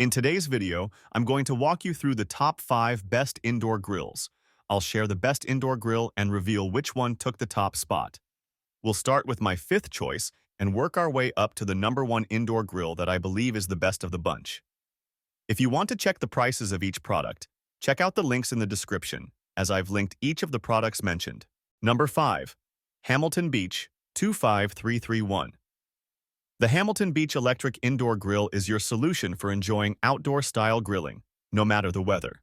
In today's video, I'm going to walk you through the top 5 best indoor grills. I'll share the best indoor grill and reveal which one took the top spot. We'll start with my 5th choice and work our way up to the number 1 indoor grill that I believe is the best of the bunch. If you want to check the prices of each product, check out the links in the description, as I've linked each of the products mentioned. Number 5. Hamilton Beach 25331. The Hamilton Beach Electric Indoor Grill is your solution for enjoying outdoor-style grilling, no matter the weather.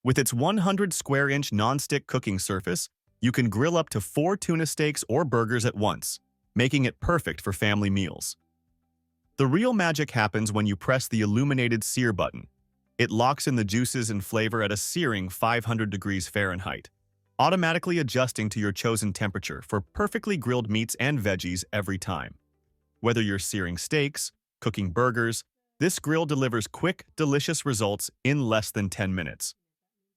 With its 100-square-inch non-stick cooking surface, you can grill up to 4 tuna steaks or burgers at once, making it perfect for family meals. The real magic happens when you press the illuminated sear button. It locks in the juices and flavor at a searing 500 degrees Fahrenheit, automatically adjusting to your chosen temperature for perfectly grilled meats and veggies every time. Whether you're searing steaks, cooking burgers, this grill delivers quick, delicious results in less than 10 minutes.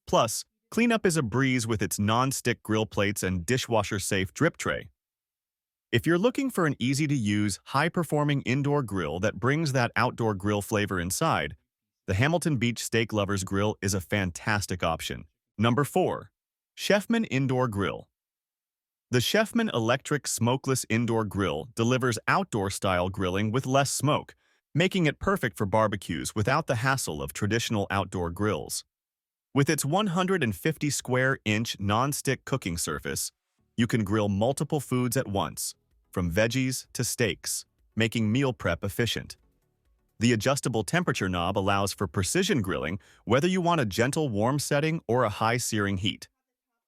Plus, cleanup is a breeze with its non-stick grill plates and dishwasher-safe drip tray. If you're looking for an easy-to-use, high-performing indoor grill that brings that outdoor grill flavor inside, the Hamilton Beach Steak Lovers Grill is a fantastic option. Number 4. Chefman Indoor Grill. The Chefman Electric Smokeless Indoor Grill delivers outdoor-style grilling with less smoke, making it perfect for barbecues without the hassle of traditional outdoor grills. With its 150-square-inch non-stick cooking surface, you can grill multiple foods at once, from veggies to steaks, making meal prep efficient. The adjustable temperature knob allows for precision grilling, whether you want a gentle warm setting or a high searing heat.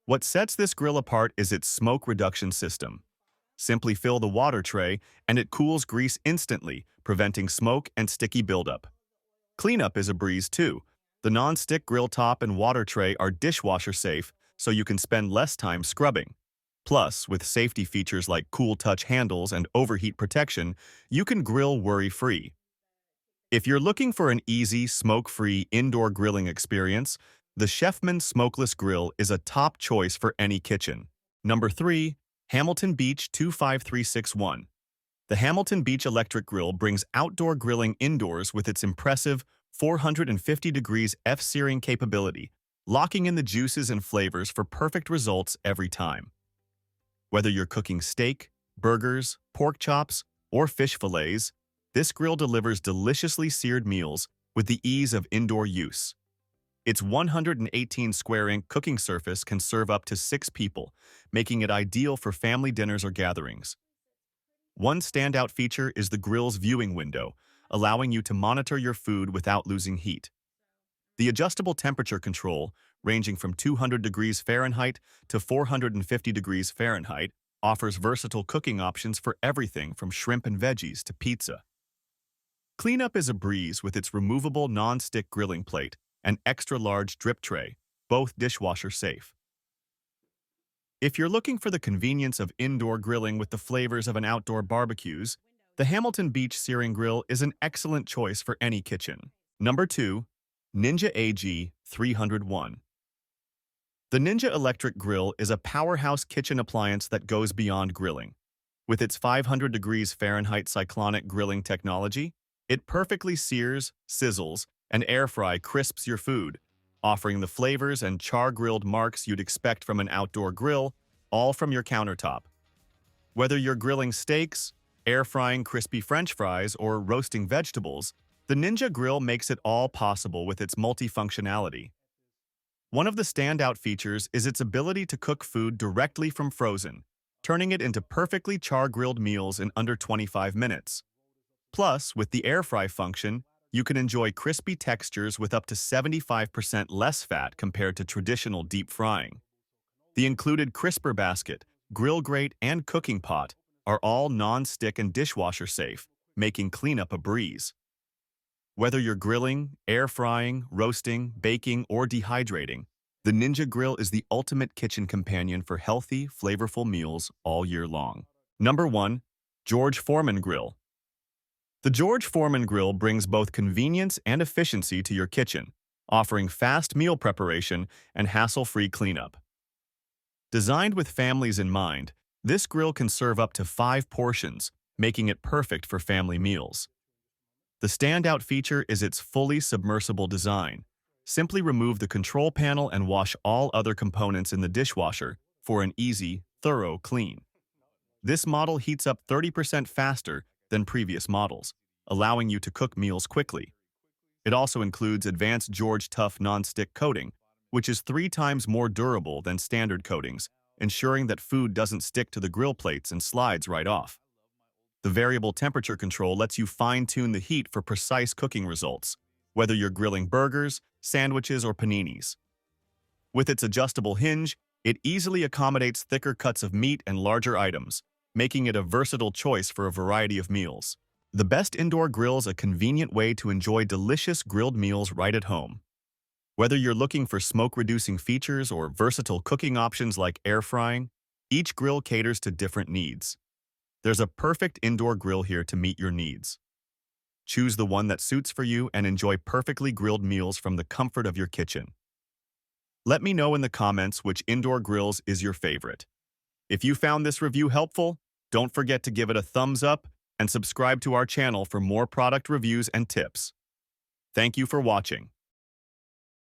What sets this grill apart is its smoke reduction system. Simply fill the water tray and it cools grease instantly, preventing smoke and sticky buildup. Cleanup is a breeze too. The non-stick grill top and water tray are dishwasher safe, so you can spend less time scrubbing. Plus, with safety features like cool touch handles and overheat protection, you can grill worry-free. If you're looking for an easy, smoke-free indoor grilling experience, the Chefman Smokeless Grill is a top choice for any kitchen. Number 3. Hamilton Beach 25361. The Hamilton Beach Electric Grill brings outdoor grilling indoors with its impressive 450 degrees F searing capability, locking in the juices and flavors for perfect results every time. Whether you're cooking steak, burgers, pork chops, or fish fillets, this grill delivers deliciously seared meals with the ease of indoor use. Its 118-square-inch cooking surface can serve up to 6 people, making it ideal for family dinners or gatherings. One standout feature is the grill's viewing window, allowing you to monitor your food without losing heat. The adjustable temperature control, ranging from 200 degrees Fahrenheit to 450 degrees Fahrenheit, offers versatile cooking options for everything from shrimp and veggies to pizza. Cleanup is a breeze with its removable non-stick grilling plate and extra-large drip tray, both dishwasher safe. If you're looking for the convenience of indoor grilling with the flavors of an outdoor barbecues, the Hamilton Beach Searing Grill is an excellent choice for any kitchen. Number 2. Ninja AG 301. The Ninja Electric Grill is a powerhouse kitchen appliance that goes beyond grilling. With its 500 degrees Fahrenheit cyclonic grilling technology, it perfectly sears, sizzles, and air-fry crisps your food, offering the flavors and char-grilled marks you'd expect from an outdoor grill, all from your countertop. Whether you're grilling steaks, air-frying crispy French fries, or roasting vegetables, the Ninja Grill makes it all possible with its multifunctionality. One of the standout features is its ability to cook food directly from frozen, turning it into perfectly char-grilled meals in under 25 minutes. Plus, with the air-fry function, you can enjoy crispy textures with up to 75% less fat compared to traditional deep frying. The included crisper basket, grill grate, and cooking pot are all non-stick and dishwasher safe, making cleanup a breeze. Whether you're grilling, air frying, roasting, baking, or dehydrating, the Ninja Grill is the ultimate kitchen companion for healthy, flavorful meals all year long. Number 1. George Foreman Grill. The George Foreman Grill brings both convenience and efficiency to your kitchen, offering fast meal preparation and hassle-free cleanup. Designed with families in mind, this grill can serve up to 5 portions, making it perfect for family meals. The standout feature is its fully submersible design. Simply remove the control panel and wash all other components in the dishwasher for an easy, thorough clean. This model heats up 30% faster than previous models, allowing you to cook meals quickly. It also includes advanced George Tough non-stick coating, which is 3 times more durable than standard coatings, ensuring that food doesn't stick to the grill plates and slides right off. The variable temperature control lets you fine-tune the heat for precise cooking results, whether you're grilling burgers, sandwiches, or paninis. With its adjustable hinge, it easily accommodates thicker cuts of meat and larger items, making it a versatile choice for a variety of meals. The best indoor grill is a convenient way to enjoy delicious grilled meals right at home. Whether you're looking for smoke-reducing features or versatile cooking options like air frying, each grill caters to different needs. There's a perfect indoor grill here to meet your needs. Choose the one that suits for you and enjoy perfectly grilled meals from the comfort of your kitchen. Let me know in the comments which indoor grills is your favorite. If you found this review helpful, don't forget to give it a thumbs up and subscribe to our channel for more product reviews and tips. Thank you for watching.